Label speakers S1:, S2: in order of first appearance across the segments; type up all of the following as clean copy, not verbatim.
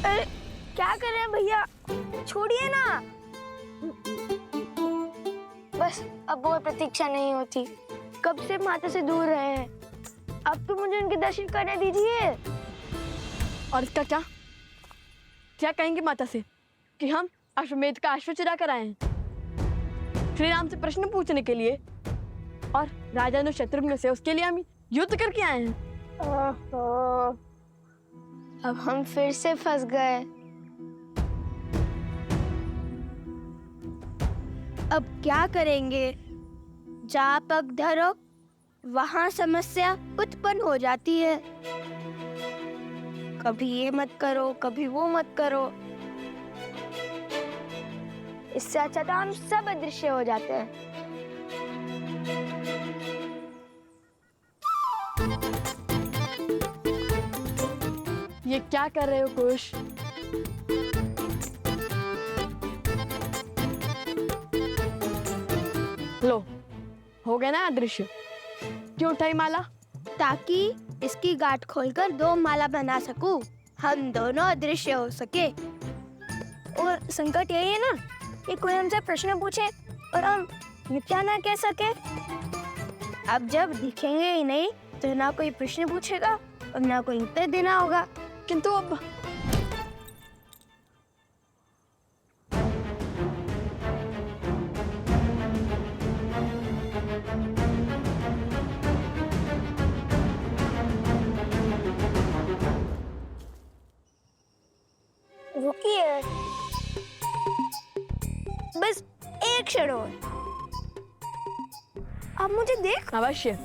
S1: अरे क्या कर रहे हैं भैया, छोड़िए ना। बस अब वो प्रतीक्षा नहीं होती, कब से माता से दूर रहे हैं, अब तो मुझे उनके दर्शन करने दीजिए।
S2: और इसका क्या क्या कहेंगे माता से कि हम अश्वमेध का अश्व चुरा कर आए हैं श्री राम से प्रश्न पूछने के लिए, और राजा शत्रुघ्न से उसके लिए हम युद्ध करके आए हैं।
S1: ओहो, अब हम फिर से फंस गए। अब क्या करेंगे? जहाँ पग धरो वहाँ समस्या उत्पन्न हो जाती है। कभी ये मत करो, कभी वो मत करो। इससे अच्छा तो हम सब अदृश्य हो जाते हैं।
S2: ये क्या कर रहे हो कुश? लो, हो गया ना अदृश्य। क्यों उठाई माला?
S1: ताकि इसकी गांठ खोलकर 2 माला बना सकूं, हम दोनों अदृश्य हो सके। और संकट यही है ना कि कोई हमसे प्रश्न पूछे और हम मिथ्या ना कह सके। अब जब दिखेंगे ही नहीं तो ना कोई प्रश्न पूछेगा और ना कोई उत्तर देना होगा।
S2: किंतु अब
S1: रुकिए, बस एक क्षण और। आप मुझे देख।
S2: अवश्य।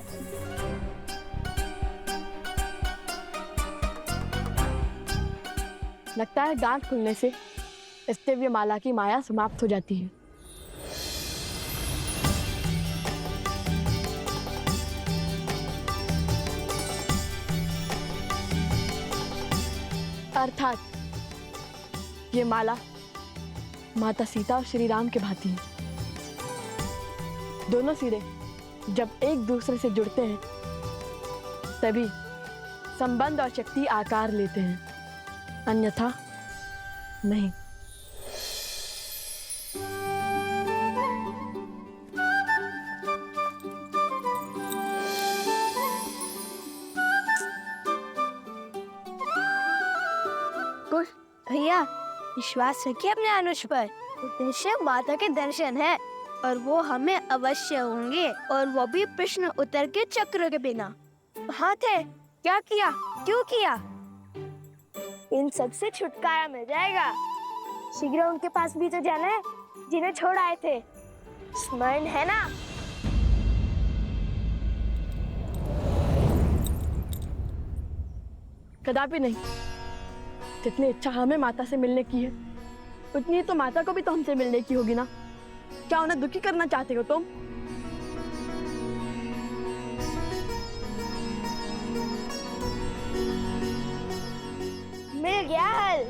S2: लगता है गांठ खुलने से स्तेव्य माला की माया समाप्त हो जाती है। अर्थात ये माला माता सीता और श्री राम के भांति है। दोनों सिरे जब एक दूसरे से जुड़ते हैं तभी संबंध और शक्ति आकार लेते हैं, अन्यथा नहीं।
S1: कुश भैया, विश्वास रखिए अपने अनुज पर। उद्देश्य माता के दर्शन है और वो हमें अवश्य होंगे, और वो भी प्रश्न उत्तर के चक्र के बिना। कहाँ थे, क्या किया, क्यों किया, इन सब से छुटकारा मिल जाएगा। शीघ्र उनके पास भी तो जाना है जिन्हें छोड़ आए थे, स्मरण है ना?
S2: कदापि नहीं। जितनी इच्छा हमें माता से मिलने की है उतनी ही तो माता को भी तो हमसे मिलने की होगी ना। क्या उन्हें दुखी करना चाहते हो तुम?
S1: मिल गया हल।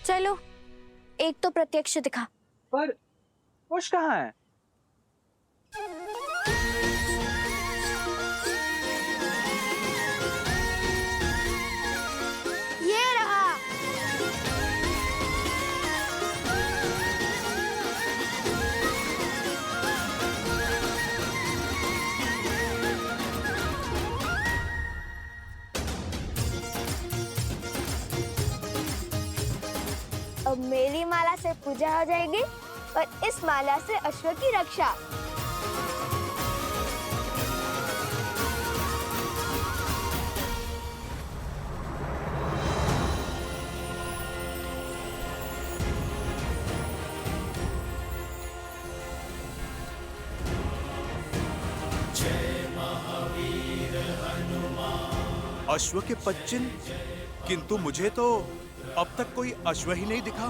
S1: चलो, एक तो प्रत्यक्ष दिखा।
S3: पर कुश कहाँ है?
S1: ये रहा। अब मेरी माला से पूजा हो जाएगी और इस माला से अश्व की रक्षा।
S4: अश्व के 5 चिन्ह, किंतु मुझे तो अब तक कोई अश्व ही नहीं दिखा।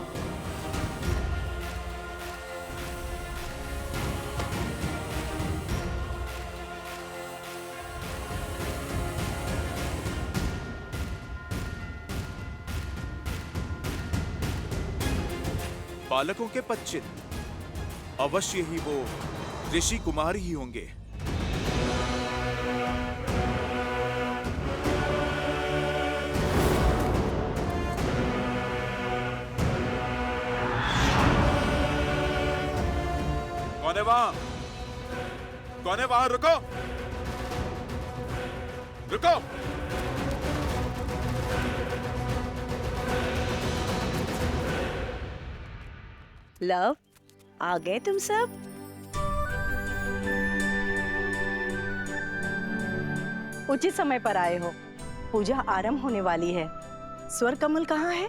S4: बालकों के 5 चिन्ह, अवश्य ही वो ऋषि कुमार ही होंगे। है वहां? कौन है वहां? रुको, रुको।
S5: लव, आ गए तुम सब? उचित समय पर आए हो। पूजा आरंभ होने वाली है। स्वर कमल कहाँ है?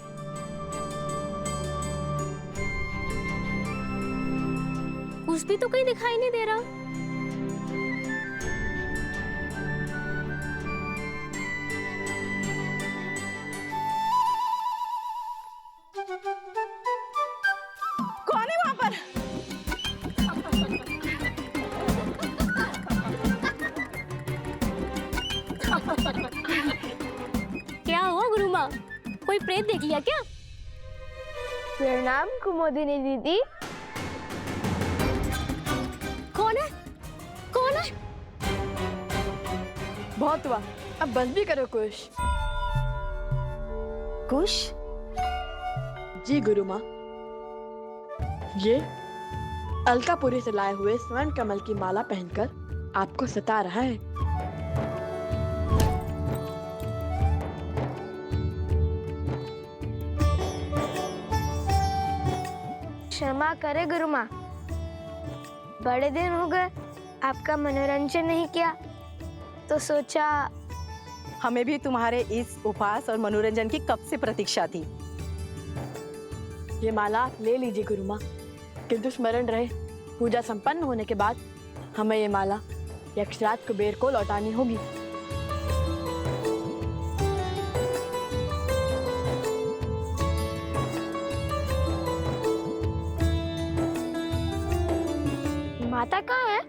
S6: कुछ भी तो कहीं दिखाई नहीं दे रहा।
S5: कौन है वहां पर?
S6: क्या हुआ गुरु माँ, कोई प्रेत देख लिया क्या?
S1: प्रणाम कुमुदिनी दीदी।
S6: कौन है? कौन है?
S2: बहुत हुआ, अब बस भी करो कुछ।
S5: कुश?
S2: जी गुरु माँ, ये अलकापुरी से लाए हुए स्वर्ण कमल की माला पहनकर आपको सता रहा है।
S1: क्षमा करे गुरु माँ, बड़े दिन हो गए आपका मनोरंजन नहीं किया, तो सोचा।
S5: हमें भी तुम्हारे इस उपहास और मनोरंजन की कब से प्रतीक्षा थी।
S2: ये माला आप ले लीजिए गुरु माँ, किंतु स्मरण रहे पूजा संपन्न होने के बाद हमें ये माला यक्षराज कुबेर को लौटानी होगी।
S1: माता कहाँ है?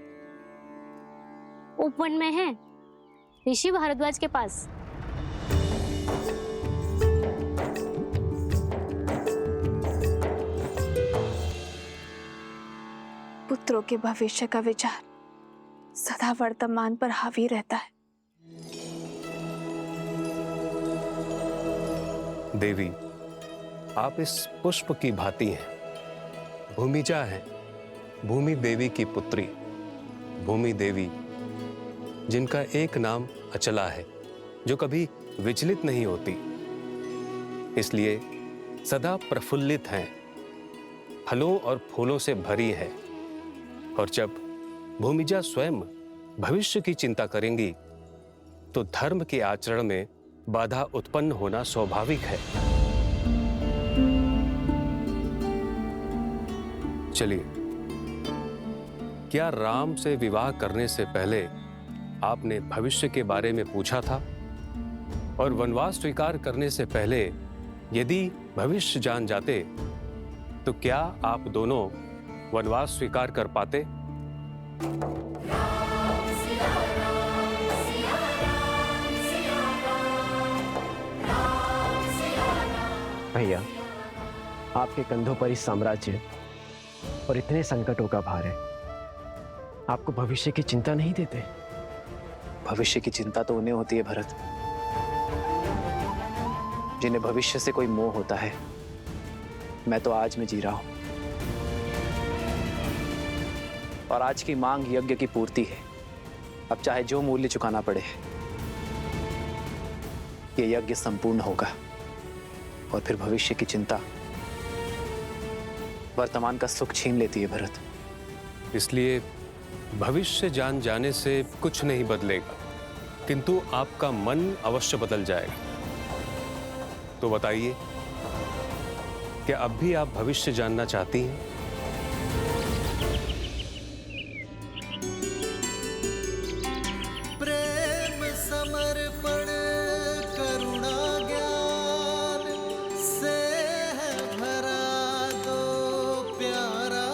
S6: उपवन में है, ऋषि भारद्वाज के पास।
S7: पुत्रों के भविष्य का विचार सदा वर्तमान पर हावी रहता है।
S8: देवी, आप इस पुष्प की भांति हैं। भूमिजा है, भूमि देवी की पुत्री। भूमि देवी जिनका एक नाम अचला है, जो कभी विचलित नहीं होती, इसलिए सदा प्रफुल्लित हैं, फलों और फूलों से भरी है। और जब भूमिजा स्वयं भविष्य की चिंता करेंगी, तो धर्म के आचरण में बाधा उत्पन्न होना स्वाभाविक है। चलिए, क्या राम से विवाह करने से पहले आपने भविष्य के बारे में पूछा था? और वनवास स्वीकार करने से पहले यदि भविष्य जान जाते, तो क्या आप दोनों वनवास स्वीकार कर पाते?
S9: भैया, आपके कंधों पर इस साम्राज्य और इतने संकटों का भार है, आपको भविष्य की चिंता नहीं देते?
S10: भविष्य की चिंता तो उन्हें होती है भरत, जिन्हें भविष्य से कोई मोह होता है। मैं तो आज में जी रहा हूं, और आज की मांग यज्ञ की पूर्ति है। अब चाहे जो मूल्य चुकाना पड़े, ये यज्ञ संपूर्ण होगा। और फिर भविष्य की चिंता वर्तमान का सुख छीन लेती है भरत।
S8: इसलिए भविष्य जान जाने से कुछ नहीं बदलेगा, किंतु आपका मन अवश्य बदल जाएगा। तो बताइए, क्या अब भी आप भविष्य जानना चाहती हैं?
S11: प्रेम समर्पण करुणा ज्ञान से है भरा दो प्यारा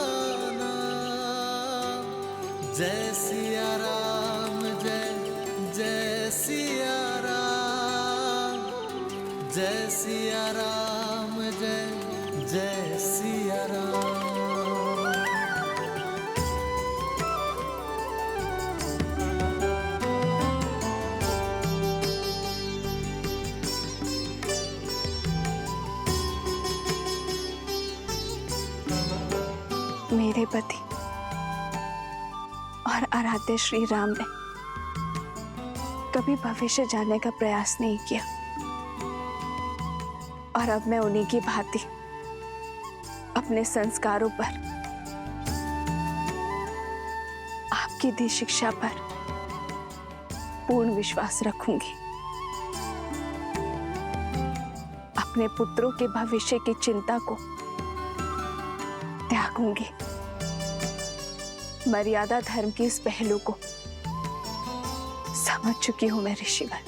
S11: नाम। जय सिया राम, जय जय सिया राम, जय सिया राम, जय जय सिया राम।
S7: मेरे पति और आराध्य श्री राम ने कभी भविष्य जानने का प्रयास नहीं किया, और अब मैं उन्हीं की भांति अपने संस्कारों पर, आपकी दी शिक्षा पर पूर्ण विश्वास रखूंगी। अपने पुत्रों के भविष्य की चिंता को त्यागूंगी। मर्यादा धर्म की इस पहलू को समझ चुकी हूं मैं ऋषिवर।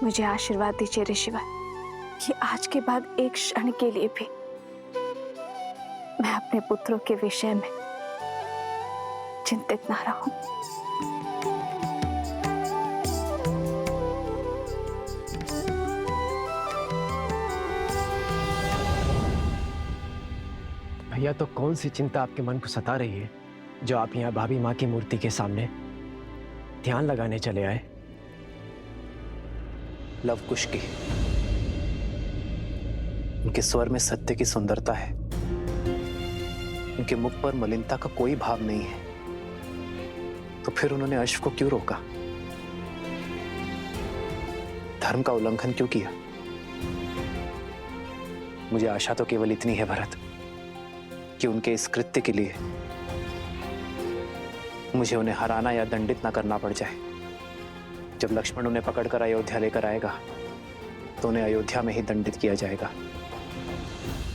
S7: मुझे आशीर्वाद दीजिए ऋषिवर कि आज के बाद एक क्षण के लिए भी मैं अपने पुत्रों के विषय में चिंतित ना रहूं।
S9: भैया, तो कौन सी चिंता आपके मन को सता रही है जो आप यहाँ भाभी माँ की मूर्ति के सामने ध्यान लगाने चले आए?
S10: लव कुश की, उनके स्वर में सत्य की सुंदरता है, उनके मुख पर मलिनता का कोई भाव नहीं है, तो फिर उन्होंने अश्व को क्यों रोका? धर्म का उल्लंघन क्यों किया? मुझे आशा तो केवल इतनी है भरत कि उनके इस कृत्य के लिए मुझे उन्हें हराना या दंडित ना करना पड़ जाए। जब लक्ष्मण उन्हें पकड़कर अयोध्या लेकर आएगा तो उन्हें अयोध्या में ही दंडित किया जाएगा।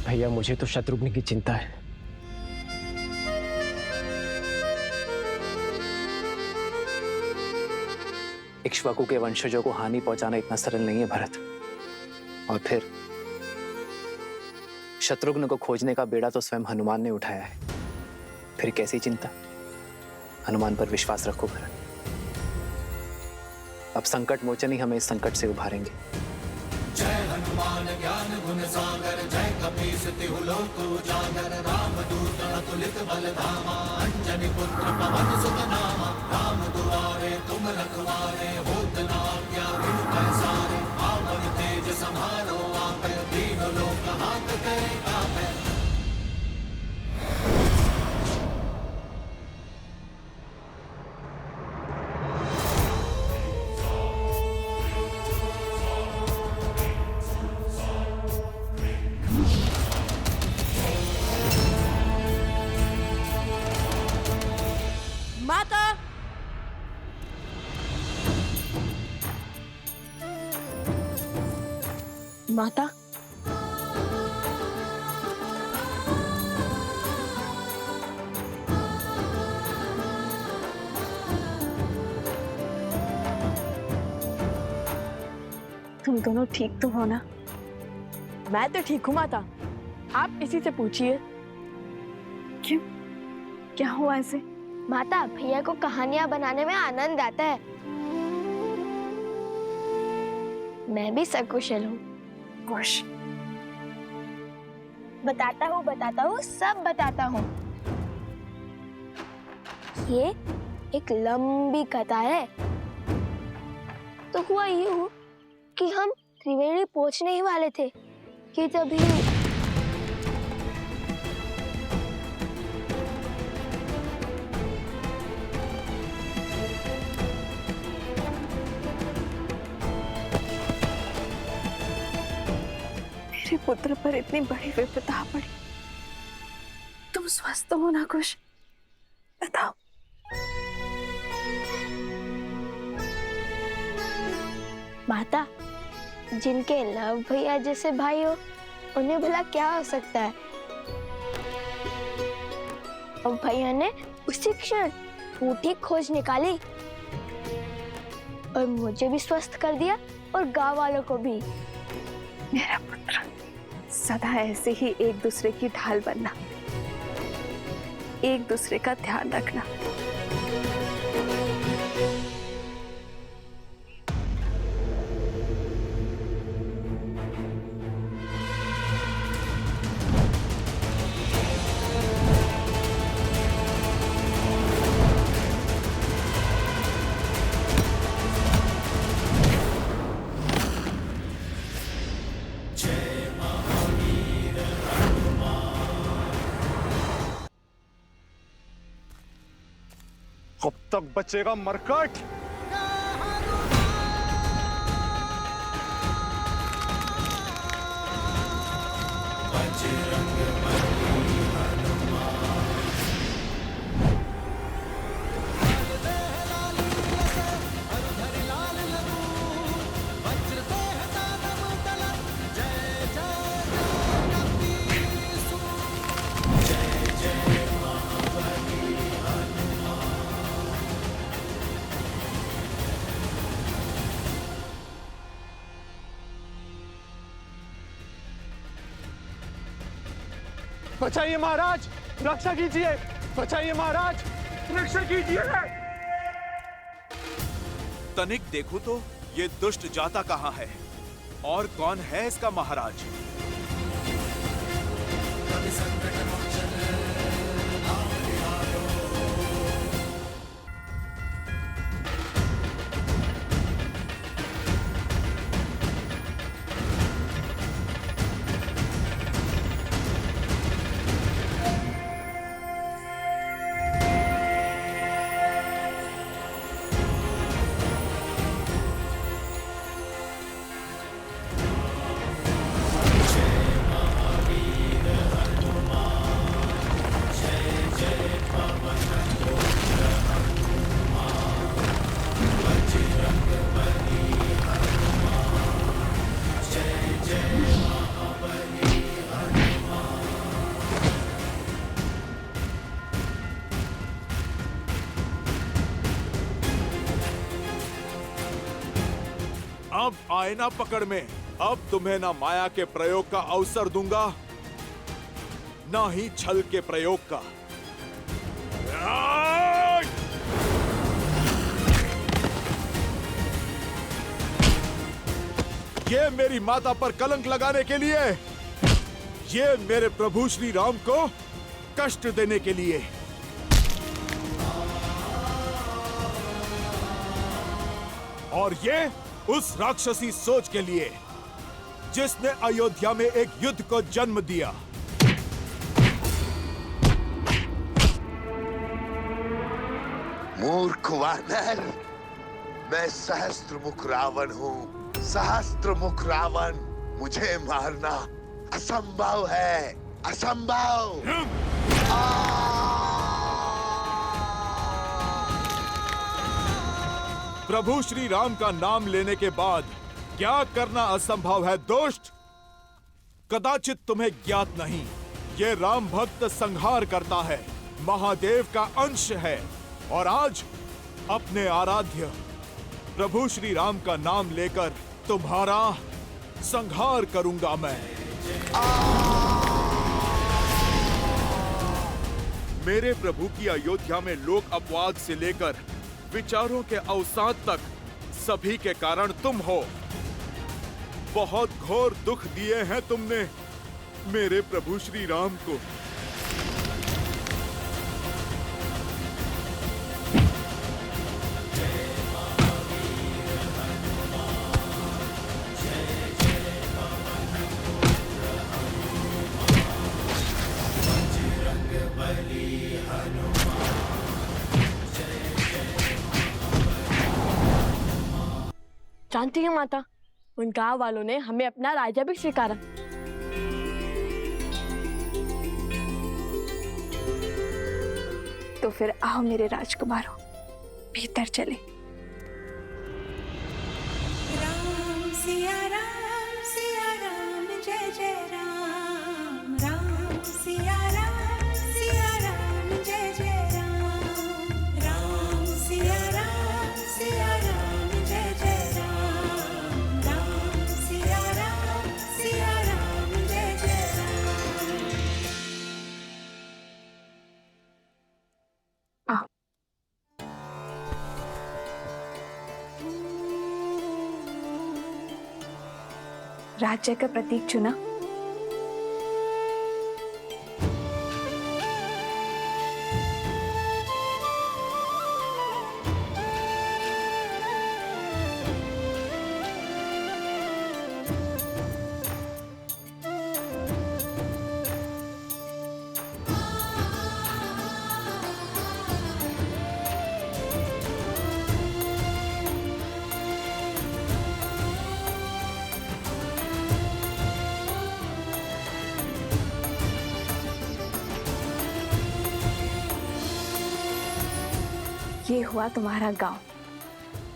S9: भैया, मुझे तो शत्रुघ्न की चिंता है।
S10: इक्ष्वाकु के वंशजों को हानि पहुंचाना इतना सरल नहीं है भरत। और फिर शत्रुघ्न को खोजने का बेड़ा तो स्वयं हनुमान ने उठाया है, फिर कैसी चिंता? हनुमान पर विश्वास रखो भरत। अब संकट मोचन ही हमें इस संकट से उभारेंगे।
S11: जय हनुमान ज्ञान गुण सागर, जय कपीस तिहु लोक उजागर, रामदूत अतुलित बल धामा, अंजनी पुत्र पवन सुत नामा, राम दुआरे तुम रखवारे, होत न आज्ञा बिनु पैसारे, आपन तेज समारो आपे, तीनों लोक हाथ करे कापे।
S2: माता, माता,
S7: तुम दोनों ठीक तो हो ना?
S2: मैं तो ठीक हूँ माता, आप इसी से पूछिए।
S7: क्यों, क्या हुआ ऐसे?
S1: माता, भैया को कहानियां बनाने में आनंद आता है। मैं भी सकुशल हूँ।
S7: खुश।
S1: बताता हूँ, सब बताता हूँ। ये एक लंबी कथा है। तो हुआ यूं कि हम त्रिवेणी पहुंचने ही वाले थे कि तभी
S7: मेरे पुत्र पर इतनी बड़ी विपदा पड़ी। तुम स्वस्थ हो ना कुश? बताओ।
S1: माता, जिनके लव भैया जैसे भाई हो उन्हें भला क्या हो सकता है? और भैया ने उसी क्षण फूटी खोज निकाली और मुझे भी स्वस्थ कर दिया और गांव वालों को भी।
S7: मेरा पुत्र, सदा ऐसे ही एक दूसरे की ढाल बनना, एक दूसरे का ध्यान रखना।
S4: कब तक बचेगा मरकट?
S3: बचाइए महाराज, रक्षा कीजिए। बचाइए महाराज, रक्षा कीजिए।
S4: तनिक देखो तो ये दुष्ट जाता कहाँ है और कौन है इसका महाराज? अब आए ना पकड़ में। अब तुम्हें ना माया के प्रयोग का अवसर दूंगा, ना ही छल के प्रयोग का। ये मेरी माता पर कलंक लगाने के लिए, ये मेरे प्रभु श्री राम को कष्ट देने के लिए। और ये उस राक्षसी सोच के लिए जिसने अयोध्या में एक युद्ध को जन्म दिया।
S11: मूर्ख वानर, मैं सहस्त्रमुख रावण हूँ। सहस्त्रमुख रावण, मुझे मारना असंभव है, असंभव।
S4: प्रभु श्री राम का नाम लेने के बाद क्या करना असंभव है दुष्ट? कदाचित तुम्हें ज्ञात नहीं, ये राम भक्त संहार करता है, महादेव का अंश है। और आज अपने आराध्य प्रभु श्री राम का नाम लेकर तुम्हारा संहार करूंगा मैं। मेरे प्रभु की अयोध्या में लोक अपवाद से लेकर विचारों के अवसाद तक सभी के कारण तुम हो। बहुत घोर दुख दिए हैं तुमने मेरे प्रभु श्री राम को।
S2: जानती है माता, उन गांव वालों ने हमें अपना राजा भी स्वीकारा।
S7: तो फिर आओ मेरे राजकुमारों, भीतर चले।
S12: राम सिया राम जय जय राम। राम सिया राम जय जय राम। राम सिया राम जय जय राम। राम सिया राम जय जय राम।
S7: आओ। राज्य का प्रतीक चुना। ये हुआ तुम्हारा गांव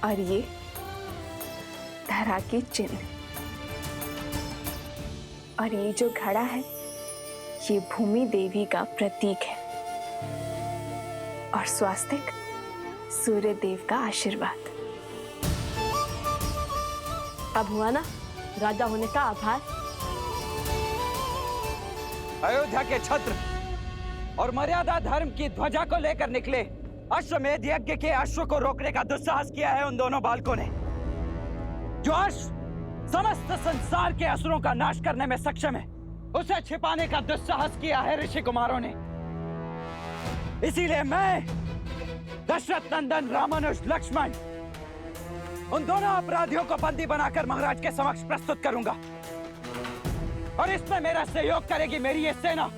S7: और ये धरा की चिन्ह, और ये जो घड़ा है ये भूमि देवी का प्रतीक है, और स्वास्तिक सूर्य देव का आशीर्वाद।
S2: अब हुआ ना राजा होने का आभार।
S13: अयोध्या के छत्र और मर्यादा धर्म की ध्वजा को लेकर निकले अश्वमेध यज्ञ के अश्व को रोकने का दुस्साहस किया है उन दोनों बालकों ने। जो अश्व समस्त संसार के असुरों का नाश करने में सक्षम है, उसे छिपाने का दुस्साहस किया है ऋषि कुमारों ने। इसीलिए मैं दशरथ नंदन रामानुज लक्ष्मण उन दोनों अपराधियों को बंदी बनाकर महाराज के समक्ष प्रस्तुत करूंगा, और इसमें मेरा सहयोग करेगी मेरी ये सेना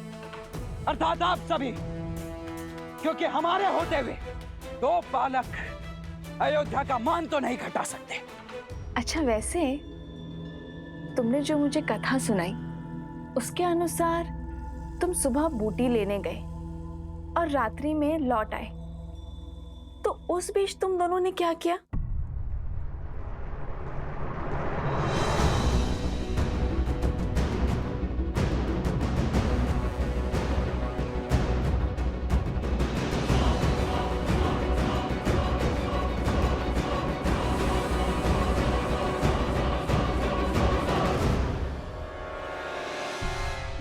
S13: अर्थात आप सभी, क्योंकि हमारे होते हुए दो बालक अयोध्या का मान तो नहीं घटा सकते।
S7: अच्छा, वैसे तुमने जो मुझे कथा सुनाई उसके अनुसार तुम सुबह बूटी लेने गए और रात्रि में लौट आए, तो उस बीच तुम दोनों ने क्या किया?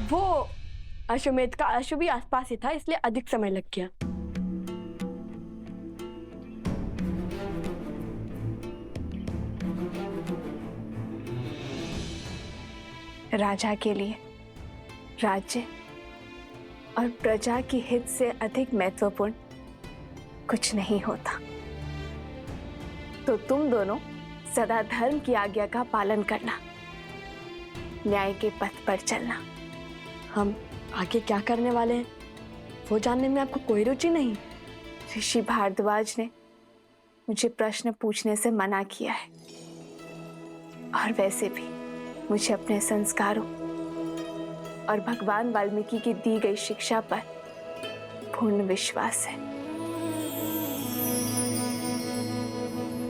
S2: वो अश्वमेध का अश्व भी आसपास ही था, इसलिए अधिक समय लग गया।
S7: राजा के लिए राज्य और प्रजा की हित से अधिक महत्वपूर्ण कुछ नहीं होता। तो तुम दोनों सदा धर्म की आज्ञा का पालन करना, न्याय के पथ पर चलना।
S2: हम आगे क्या करने वाले हैं वो जानने में आपको कोई रुचि नहीं?
S7: ऋषि भारद्वाज ने मुझे प्रश्न पूछने से मना किया है, और वैसे भी मुझे अपने संस्कारों और भगवान वाल्मीकि की दी गई शिक्षा पर पूर्ण विश्वास है।